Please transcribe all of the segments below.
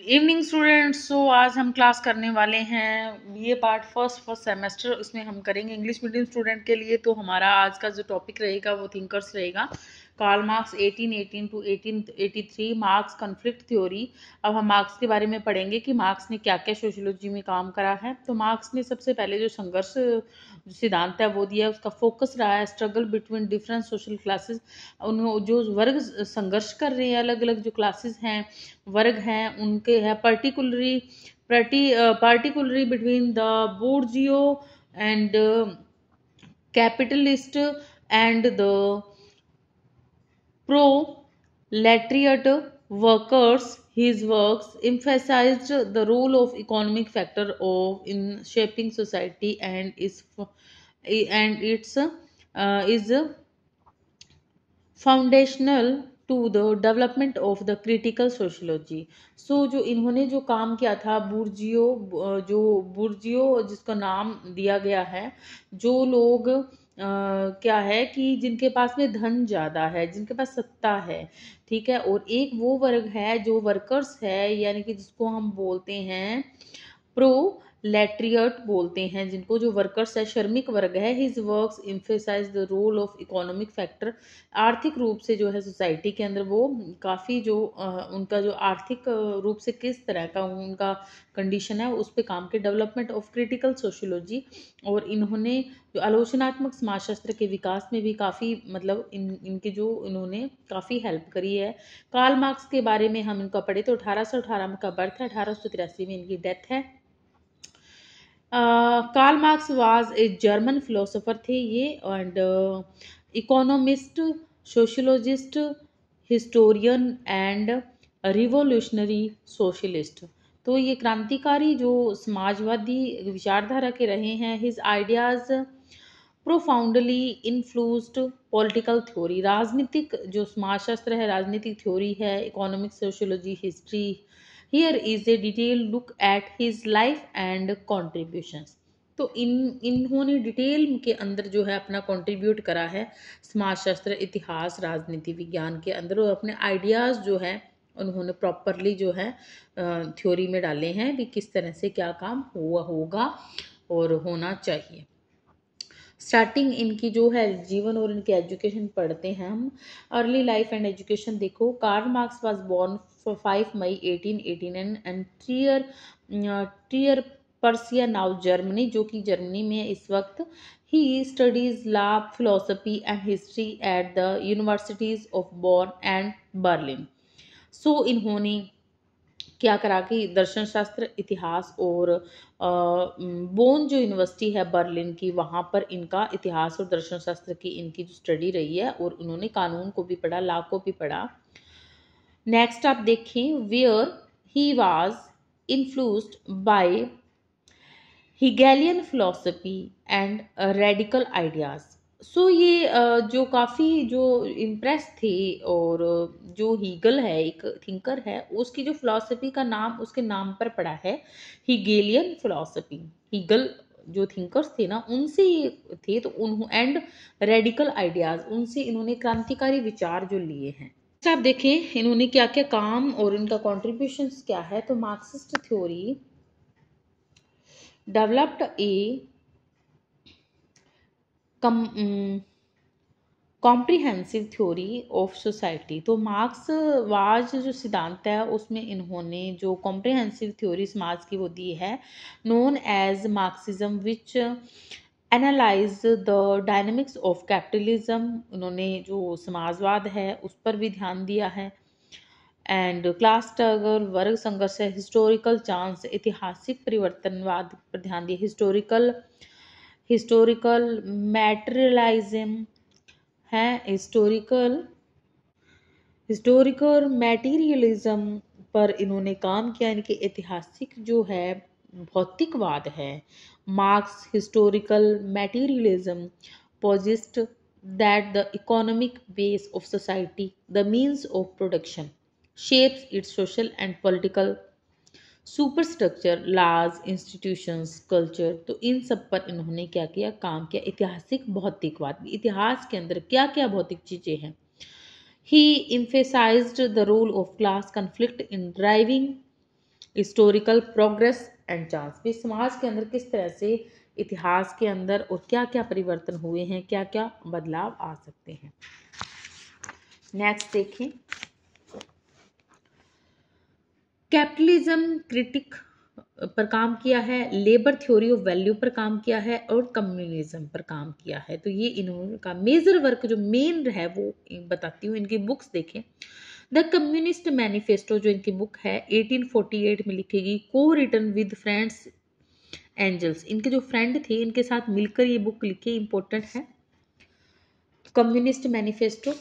Evening students. सो आज हम class करने वाले हैं ये पार्ट फर्स्ट सेमेस्टर। इसमें हम करेंगे इंग्लिश मीडियम स्टूडेंट के लिए। तो हमारा आज का जो टॉपिक रहेगा वो थिंकर्स रहेगा। Karl Marx 1818 to 1883, Marx conflict theory. अब हम मार्क्स के बारे में पढ़ेंगे कि मार्क्स ने क्या क्या सोशियोलॉजी में काम करा है। तो मार्क्स ने सबसे पहले जो संघर्ष सिद्धांत है वो दिया है। उसका फोकस रहा है struggle between different social classes. उन जो वर्ग संघर्ष कर रहे हैं, अलग अलग जो क्लासेस हैं, वर्ग हैं, उनके है particularly between the bourgeois and capitalist and the proletariat workers. His works emphasized the role of economic factor in shaping society and its is foundational to the development of the critical sociology. So जो इन्होंने जो काम किया था बुर्जियो जिसका नाम दिया गया है, जो लोग क्या है कि जिनके पास में धन ज़्यादा है, जिनके पास सत्ता है, ठीक है, और एक वो वर्ग है जो वर्कर्स है, यानी कि जिसको हम बोलते हैं प्रो लेट्रियट बोलते हैं, जिनको जो वर्कर्स है, श्रमिक वर्ग है। His works emphasise the role of economic factor. आर्थिक रूप से जो है सोसाइटी के अंदर वो काफ़ी जो उनका जो आर्थिक रूप से किस तरह का उनका कंडीशन है उस पर काम के डेवलपमेंट ऑफ क्रिटिकल सोशियोलॉजी। और इन्होंने जो आलोचनात्मक समाजशास्त्र के विकास में भी काफ़ी मतलब इनके जो इन्होंने काफ़ी हेल्प करी है। कार्ल मार्क्स के बारे में हम इनका पढ़े तो 1818 में का बर्थ है, 1883 में इनकी डेथ है। Karl Marx was a German philosopher थे ये, and economist, sociologist, historian and revolutionary socialist. तो ये क्रांतिकारी जो समाजवादी विचारधारा के रहे हैं। His ideas profoundly influenced political theory. राजनीतिक जो समाजशास्त्र है, राजनीतिक थ्योरी है, economic sociology, history. Here is a detail look at his life and contributions. तो इन्होंने डिटेल के अंदर जो है अपना कंट्रीब्यूट करा है समाजशास्त्र, इतिहास, राजनीति विज्ञान के अंदर, और अपने आइडियाज़ जो है उन्होंने प्रॉपरली जो है थ्योरी में डाले हैं भी किस तरह से क्या काम हुआ होगा और होना चाहिए। स्टार्टिंग इनकी जो है जीवन और इनकी एजुकेशन पढ़ते हैं हम। अर्ली लाइफ एंड एजुकेशन देखो। Karl Marx was born 5 May 1889 and Trier Prussia now Germany, जो कि जर्मनी में है इस वक्त। He studies law, philosophy and history at the universities of Bonn and Berlin. So इन्होंने क्या करा कि दर्शन शास्त्र, इतिहास और बोन जो यूनिवर्सिटी है बर्लिन की, वहाँ पर इनका इतिहास और दर्शन शास्त्र की इनकी जो स्टडी रही है, और उन्होंने कानून को भी पढ़ा, लॉ को भी पढ़ा। नेक्स्ट आप देखें, where he was influenced by Hegelian philosophy and radical ideas. So ये जो काफ़ी जो इम्प्रेस थे, और जो हीगल है एक थिंकर है, उसकी जो फिलॉसफी का नाम उसके नाम पर पड़ा है, हिगेलियन फिलॉसफी। हीगल जो थिंकर्स थे ना, उनसे ये थे, तो एंड रेडिकल आइडियाज, उनसे इन्होंने क्रांतिकारी विचार जो लिए हैं। आप देखें इन्होंने क्या क्या काम और इनका कॉन्ट्रीब्यूशंस क्या है। तो Marxist theory developed a comprehensive theory of society. तो मार्क्सवाद जो सिद्धांत है उसमें इन्होंने जो कॉम्प्रिहेंसिव थ्योरी समाज की वो दी है, known as Marxism, which analyse the dynamics of capitalism. उन्होंने जो समाजवाद है उस पर भी ध्यान दिया है। एंड क्लास स्ट्रगल, वर्ग संघर्ष है, हिस्टोरिकल चांस, ऐतिहासिक परिवर्तनवाद पर ध्यान दिया, हिस्टोरिकल मैटेरियलिज्म है, हिस्टोरिकल मैटेरियलिज्म पर इन्होंने काम किया। इनके ऐतिहासिक जो है भौतिकवाद है। Marx historical materialism posits that the economic base of society, the means of production, shapes its social and political superstructure, laws, institutions, culture। तो इन सब पर इन्होंने क्या किया, काम किया। ऐतिहासिक भौतिकवाद, इतिहास के अंदर क्या क्या भौतिक चीजें हैं। He emphasized the role of class conflict in driving historical progress and chance, भी समाज के अंदर किस तरह से इतिहास के अंदर और क्या क्या परिवर्तन हुए हैं, क्या क्या बदलाव आ सकते हैं। नेक्स्ट देखें, कैपिटलिज्म क्रिटिक पर काम किया है, लेबर थ्योरी ऑफ वैल्यू पर काम किया है और कम्युनिज्म पर काम किया है। तो ये इन्होंने का मेजर वर्क जो मेन है वो बताती हूँ। इनकी बुक्स देखें, द कम्युनिस्ट मैनिफेस्टो जो इनकी बुक है 1848 में लिखी गई, को रिटन विद फ्रेंड्स एंजल्स, इनके जो फ्रेंड थे इनके साथ मिलकर ये बुक लिखी, इंपॉर्टेंट है कम्युनिस्ट मैनिफेस्टो।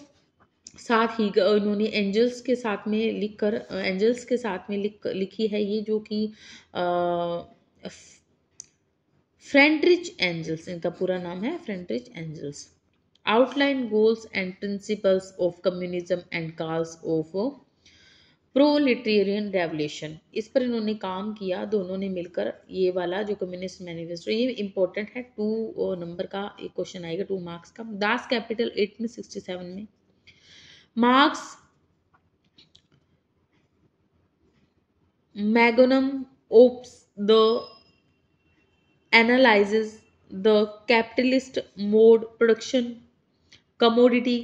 साथ ही उन्होंने एंजल्स के साथ में लिखी है ये, जो कि फ्रेंडरिच एंजल्स, इनका पूरा नाम है Friedrich Engels. Outline goals and principles of communism and calls of proletarian revolution, इस पर इन्होंने काम किया दोनों ने मिलकर। ये वाला जो कम्युनिस्ट मैनिफेस्टो ये इंपॉर्टेंट है, 2 नंबर का एक क्वेश्चन आएगा, 2 मार्क्स का। दास कैपिटल 1867 में। Marx magnum opus the analyzes the capitalist mode production, commodity,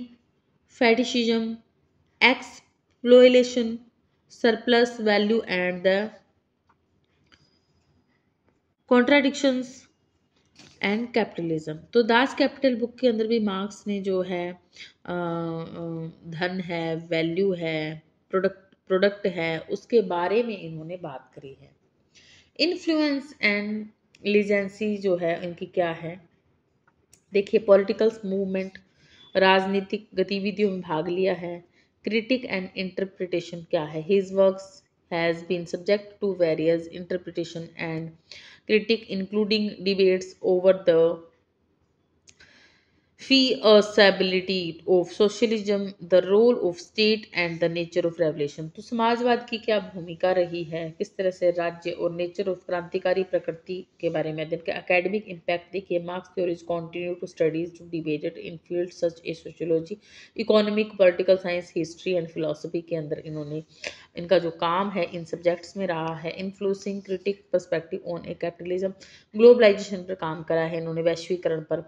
fetishism, exploitation, surplus value and the contradictions and capitalism. तो दास कैपिटल बुक के अंदर भी मार्क्स ने जो है धन है, वैल्यू है, प्रोडक्ट है, उसके बारे में इन्होंने बात करी है। इन्फ्लुएंस एंड लीजेंसी जो है इनकी क्या है, देखिए पॉलिटिकल मूवमेंट, राजनीतिक गतिविधियों में भाग लिया है। क्रिटिक एंड इंटरप्रिटेशन क्या है, his works has been subject to various interpretation and critic including debates over the feasibility of socialism, the role of state and the nature of revolution। तो समाजवाद की क्या भूमिका रही है, किस तरह से राज्य और नेचर ऑफ क्रांतिकारी प्रकृति के बारे में। दिन के एकेडमिक इम्पैक्ट देखिए, Marx theories continue to studies to debated in field such a sociology, economic, political science, history and philosophy के अंदर इन्होंने इनका जो काम है इन सब्जेक्ट्स में रहा है। Influencing critic perspective on a capitalism, globalization पर काम करा है इन्होंने, वैश्वीकरण पर।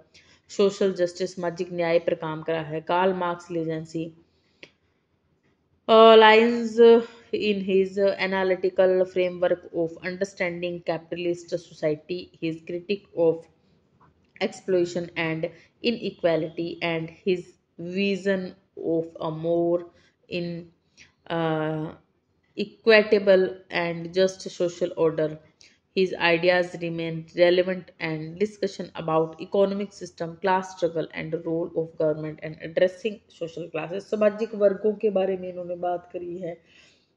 सोशल जस्टिस, सामाजिक न्याय पर काम करा है। Karl Marx legacy lies in his analytical framework of understanding capitalist society, his critique of exploitation and inequality, and his vision of a more in equitable and just social order. His ideas remain relevant and discussion about economic system, class struggle and the role of government and addressing social classes, सामाजिक वर्गों के बारे में इन्होंने बात करी है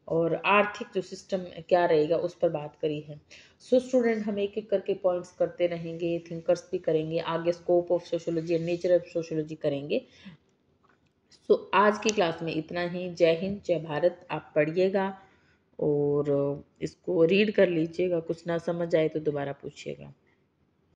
और आर्थिक जो सिस्टम क्या रहेगा उस पर बात करी है। सो स्टूडेंट, हम एक एक करके पॉइंट्स करते रहेंगे, थिंकर्स भी करेंगे, आगे scope of sociology and nature of sociology करेंगे। सो आज की क्लास में इतना ही। जय हिंद, जय भारत। आप पढ़िएगा और इसको रीड कर लीजिएगा, कुछ ना समझ आए तो दोबारा पूछिएगा।